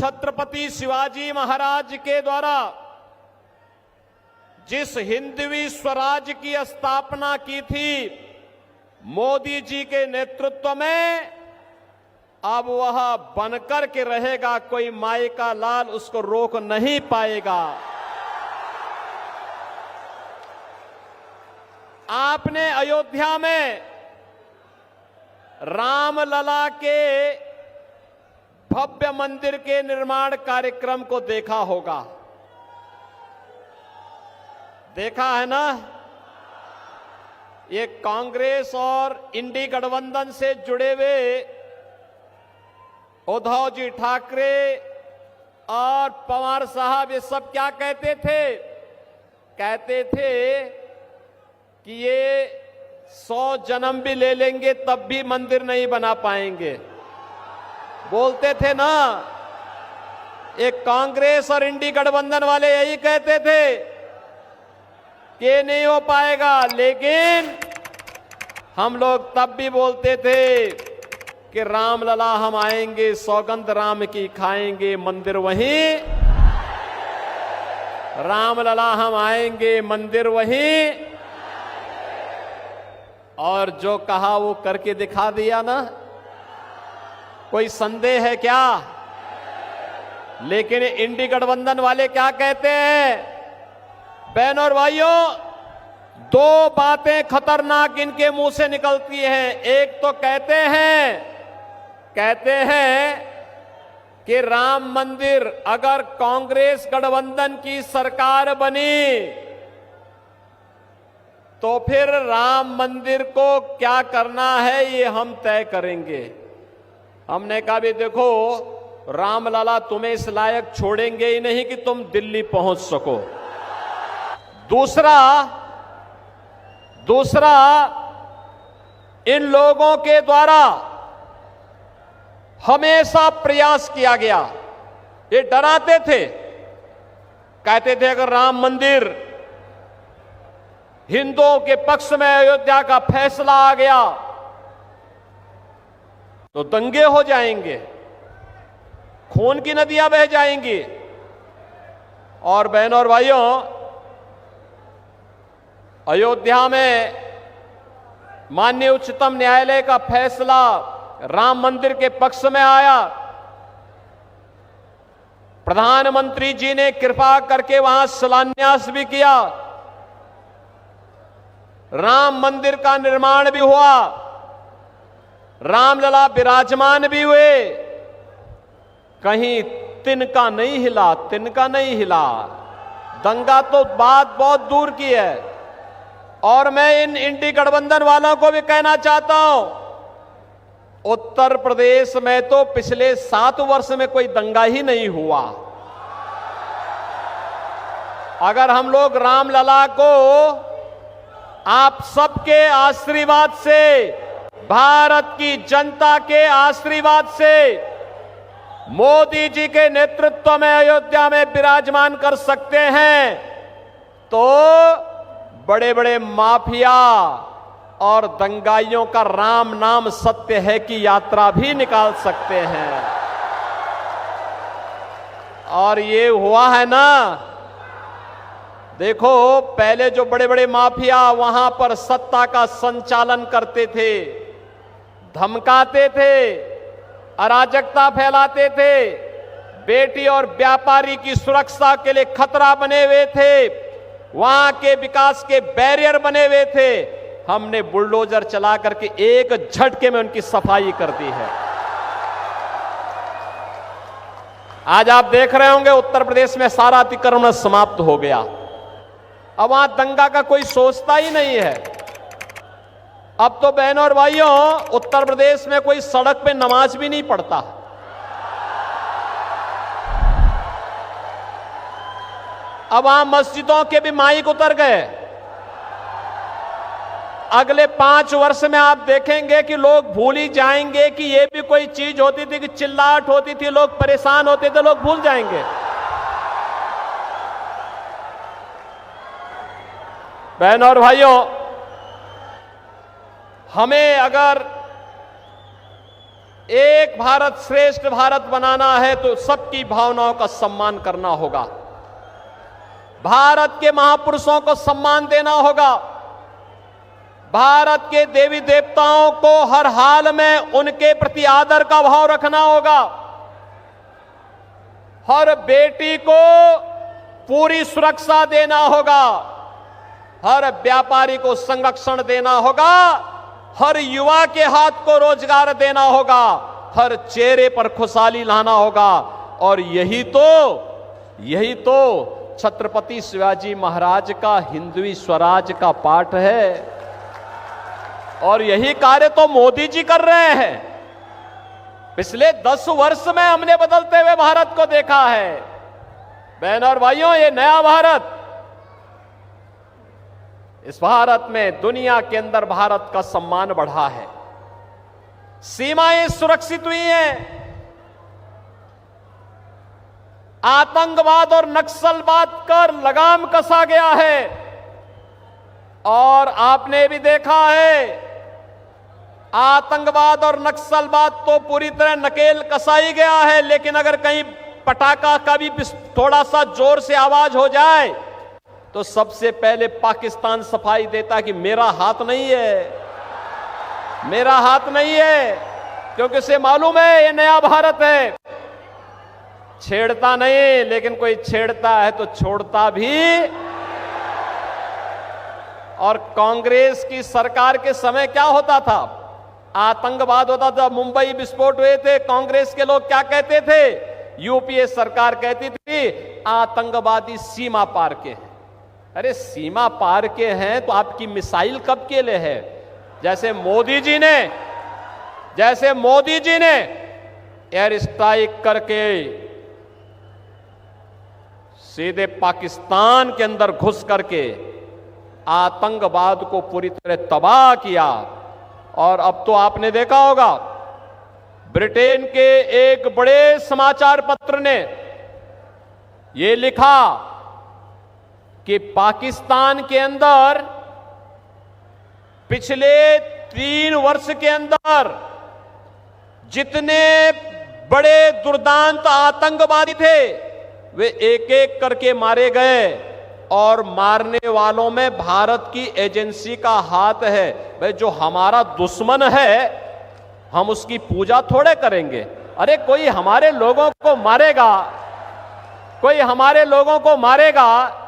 छत्रपति शिवाजी महाराज के द्वारा जिस हिंदवी स्वराज की स्थापना की थी, मोदी जी के नेतृत्व में अब वह बनकर के रहेगा। कोई माई का लाल उसको रोक नहीं पाएगा। आपने अयोध्या में रामलला के भव्य मंदिर के निर्माण कार्यक्रम को देखा होगा, देखा है ना। ये कांग्रेस और इंडी गठबंधन से जुड़े हुए उद्धव जी ठाकरे और पवार साहब ये सब क्या कहते थे? कहते थे कि ये 100 जन्म भी ले लेंगे तब भी मंदिर नहीं बना पाएंगे, बोलते थे ना। एक कांग्रेस और इंडी गठबंधन वाले यही कहते थे कि नहीं हो पाएगा, लेकिन हम लोग तब भी बोलते थे कि रामलला हम आएंगे, सौगंध राम की खाएंगे, मंदिर वहीं। रामलला हम आएंगे, मंदिर वहीं। और जो कहा वो करके दिखा दिया ना। कोई संदेह है क्या? लेकिन इंडी गठबंधन वाले क्या कहते हैं? बहनों और भाइयों, दो बातें खतरनाक इनके मुंह से निकलती हैं। एक तो कहते हैं कि राम मंदिर अगर कांग्रेस गठबंधन की सरकार बनी तो फिर राम मंदिर को क्या करना है ये हम तय करेंगे। हमने कहा भी देखो, रामलला तुम्हें इस लायक छोड़ेंगे ही नहीं कि तुम दिल्ली पहुंच सको। दूसरा इन लोगों के द्वारा हमेशा प्रयास किया गया, ये डराते थे, कहते थे अगर राम मंदिर हिंदुओं के पक्ष में अयोध्या का फैसला आ गया तो दंगे हो जाएंगे, खून की नदियां बह जाएंगी। और बहनों और भाइयों, अयोध्या में माननीय उच्चतम न्यायालय का फैसला राम मंदिर के पक्ष में आया। प्रधानमंत्री जी ने कृपा करके वहां शिलान्यास भी किया, राम मंदिर का निर्माण भी हुआ, रामलला विराजमान भी हुए। कहीं तिनका नहीं हिला। दंगा तो बात बहुत दूर की है। और मैं इन इंडी गठबंधन वालों को भी कहना चाहता हूं, उत्तर प्रदेश में तो पिछले 7 वर्ष में कोई दंगा ही नहीं हुआ। अगर हम लोग रामलला को आप सबके आशीर्वाद से, भारत की जनता के आशीर्वाद से, मोदी जी के नेतृत्व में अयोध्या में विराजमान कर सकते हैं तो बड़े बड़े माफिया और दंगाइयों का राम नाम सत्य है की यात्रा भी निकाल सकते हैं। और ये हुआ है ना। देखो, पहले जो बड़े बड़े माफिया वहां पर सत्ता का संचालन करते थे, धमकाते थे, अराजकता फैलाते थे, बेटी और व्यापारी की सुरक्षा के लिए खतरा बने हुए थे, वहां के विकास के बैरियर बने हुए थे, हमने बुलडोजर चला करके एक झटके में उनकी सफाई कर दी है। आज आप देख रहे होंगे उत्तर प्रदेश में सारा अतिक्रमण समाप्त हो गया। अब वहां दंगा का कोई सोचता ही नहीं है। अब तो बहनों और भाइयों, उत्तर प्रदेश में कोई सड़क पे नमाज भी नहीं पढ़ता। अब वहां मस्जिदों के भी माइक उतर गए। अगले 5 वर्ष में आप देखेंगे कि लोग भूल ही जाएंगे कि ये भी कोई चीज होती थी, कि चिल्लाहट होती थी, लोग परेशान होते थे, लोग भूल जाएंगे। बहनों और भाइयों, हमें अगर एक भारत श्रेष्ठ भारत बनाना है तो सबकी भावनाओं का सम्मान करना होगा, भारत के महापुरुषों को सम्मान देना होगा, भारत के देवी देवताओं को हर हाल में उनके प्रति आदर का भाव रखना होगा, हर बेटी को पूरी सुरक्षा देना होगा, हर व्यापारी को संरक्षण देना होगा, हर युवा के हाथ को रोजगार देना होगा, हर चेहरे पर खुशहाली लाना होगा। और यही तो छत्रपति शिवाजी महाराज का हिंदवी स्वराज का पाठ है। और यही कार्य तो मोदी जी कर रहे हैं। पिछले 10 वर्ष में हमने बदलते हुए भारत को देखा है। बहनों और भाइयों, ये नया भारत, इस भारत में दुनिया के अंदर भारत का सम्मान बढ़ा है, सीमाएं सुरक्षित हुई हैं, आतंकवाद और नक्सलवाद पर लगाम कसा गया है। और आपने भी देखा है, आतंकवाद और नक्सलवाद तो पूरी तरह नकेल कसाई गया है, लेकिन अगर कहीं पटाखा का भी थोड़ा सा जोर से आवाज हो जाए तो सबसे पहले पाकिस्तान सफाई देता कि मेरा हाथ नहीं है, मेरा हाथ नहीं है, क्योंकि उसे मालूम है ये नया भारत है। छेड़ता नहीं, लेकिन कोई छेड़ता है तो छोड़ता भी। और कांग्रेस की सरकार के समय क्या होता था? आतंकवाद होता था, मुंबई विस्फोट हुए थे, कांग्रेस के लोग क्या कहते थे? यूपीए सरकार कहती थी आतंकवादी सीमा पार के हैं। अरे सीमा पार के हैं तो आपकी मिसाइल कब के लिए है? जैसे मोदी जी ने एयर स्ट्राइक करके सीधे पाकिस्तान के अंदर घुस करके आतंकवाद को पूरी तरह तबाह किया। और अब तो आपने देखा होगा, ब्रिटेन के एक बड़े समाचार पत्र ने यह लिखा कि पाकिस्तान के अंदर पिछले 3 वर्ष के अंदर जितने बड़े दुर्दांत आतंकवादी थे वे एक एक करके मारे गए। और मारने वालों में भारत की एजेंसी का हाथ है। भाई, जो हमारा दुश्मन है हम उसकी पूजा थोड़े करेंगे। अरे कोई हमारे लोगों को मारेगा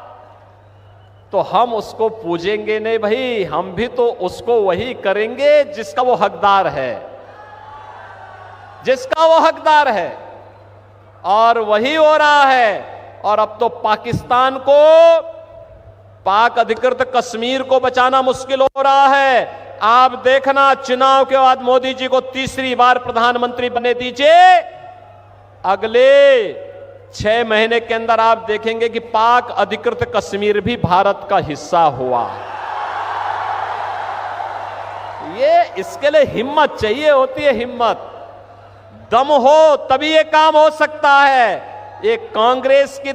तो हम उसको पूजेंगे नहीं भाई, हम भी तो उसको वही करेंगे जिसका वो हकदार है, और वही हो रहा है। और अब तो पाकिस्तान को, पाक अधिकृत कश्मीर को बचाना मुश्किल हो रहा है। आप देखना, चुनाव के बाद मोदी जी को तीसरी बार प्रधानमंत्री बनने दीजिए, अगले 6 महीने के अंदर आप देखेंगे कि पाक अधिकृत कश्मीर भी भारत का हिस्सा हुआ। ये इसके लिए हिम्मत चाहिए होती है, हिम्मत, दम हो तभी ये काम हो सकता है। ये कांग्रेस की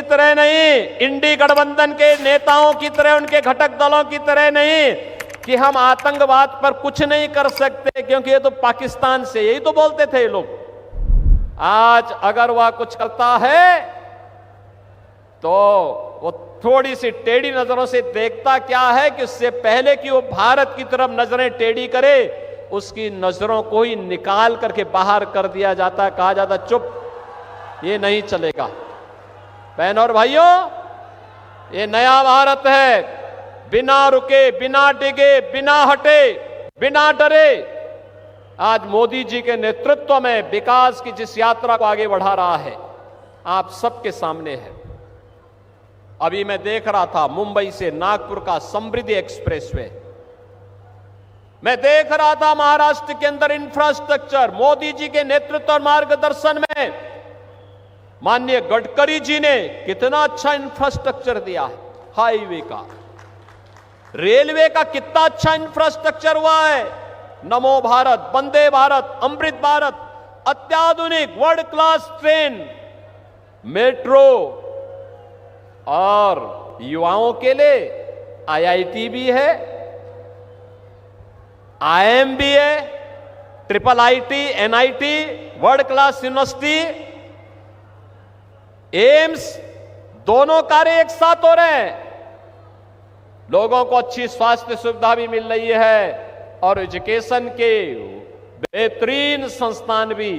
तरह नहीं, इंडी गठबंधन के नेताओं की तरह, उनके घटक दलों की तरह नहीं कि हम आतंकवाद पर कुछ नहीं कर सकते क्योंकि ये तो पाकिस्तान से, यही तो बोलते थे ये लोग। आज अगर वह कुछ करता है तो वो थोड़ी सी टेढ़ी नजरों से देखता क्या है कि उससे पहले कि वो भारत की तरफ नजरें टेढ़ी करे, उसकी नजरों को ही निकाल करके बाहर कर दिया जाता है, कहा जाता चुप, ये नहीं चलेगा। बहनों और भाइयों, ये नया भारत है, बिना रुके, बिना डिगे, बिना हटे, बिना डरे आज मोदी जी के नेतृत्व में विकास की जिस यात्रा को आगे बढ़ा रहा है, आप सबके सामने है। अभी मैं देख रहा था मुंबई से नागपुर का समृद्धि एक्सप्रेसवे, मैं देख रहा था महाराष्ट्र के अंदर इंफ्रास्ट्रक्चर, मोदी जी के नेतृत्व और मार्गदर्शन में माननीय गडकरी जी ने कितना अच्छा इंफ्रास्ट्रक्चर दिया है। हाईवे का, रेलवे का कितना अच्छा इंफ्रास्ट्रक्चर हुआ है। नमो भारत, वंदे भारत, अमृत भारत, अत्याधुनिक वर्ल्ड क्लास ट्रेन, मेट्रो, और युवाओं के लिए आईआईटी भी है। IMBA, triple IT, NIT, world class university, AIIMS, दोनों कार्य एक साथ हो रहे हैं। लोगों को अच्छी स्वास्थ्य सुविधा भी मिल रही है और एजुकेशन के बेहतरीन संस्थान भी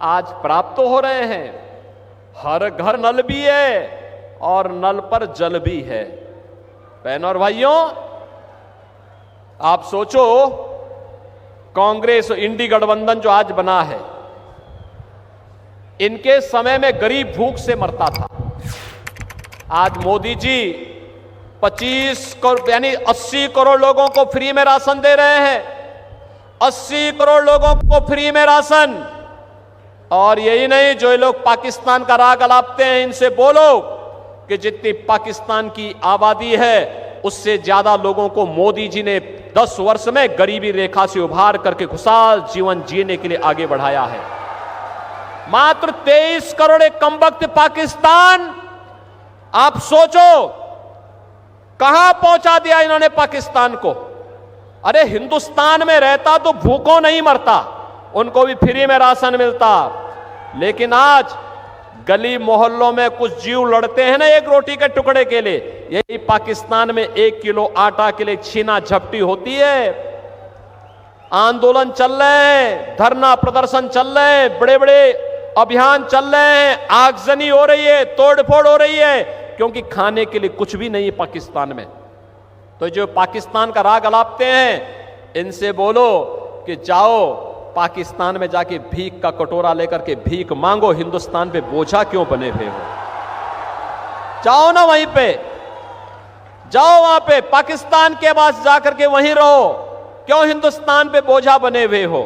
आज प्राप्त हो रहे हैं। हर घर नल भी है और नल पर जल भी है। बहनों और भाइयों, आप सोचो, कांग्रेस इंडी गठबंधन जो आज बना है, इनके समय में गरीब भूख से मरता था। आज मोदी जी 25 करोड़ यानी 80 करोड़ लोगों को फ्री में राशन दे रहे हैं। 80 करोड़ लोगों को फ्री में राशन। और यही नहीं, जो ये लोग पाकिस्तान का राग अलापते हैं, इनसे बोलो कि जितनी पाकिस्तान की आबादी है उससे ज्यादा लोगों को मोदी जी ने 10 वर्ष में गरीबी रेखा से उभार करके खुशहाल जीवन जीने के लिए आगे बढ़ाया है। मात्र 23 करोड़ एक कमबख्त पाकिस्तान, आप सोचो कहां पहुंचा दिया इन्होंने पाकिस्तान को। अरे हिंदुस्तान में रहता तो भूखों नहीं मरता, उनको भी फ्री में राशन मिलता। लेकिन आज गली मोहल्लों में कुछ जीव लड़ते हैं ना एक रोटी के टुकड़े के लिए, यही पाकिस्तान में 1 किलो आटा के लिए छीना झपटी होती है। आंदोलन चल रहे हैं, धरना प्रदर्शन चल रहे हैं, बड़े बड़े अभियान चल रहे हैं, आगजनी हो रही है, तोड़फोड़ हो रही है, क्योंकि खाने के लिए कुछ भी नहीं है पाकिस्तान में। तो जो पाकिस्तान का राग अलापते हैं, इनसे बोलो कि जाओ पाकिस्तान में जाके भीख का कटोरा लेकर के भीख मांगो, हिंदुस्तान पे बोझा क्यों बने हुए हो। जाओ ना वहीं पे, जाओ वहां पे पाकिस्तान के पास जाकर के वहीं रहो, क्यों हिंदुस्तान पे बोझा बने हुए हो।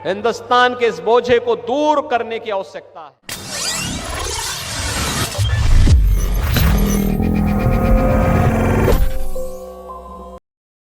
हिंदुस्तान के इस बोझे को दूर करने की आवश्यकता है।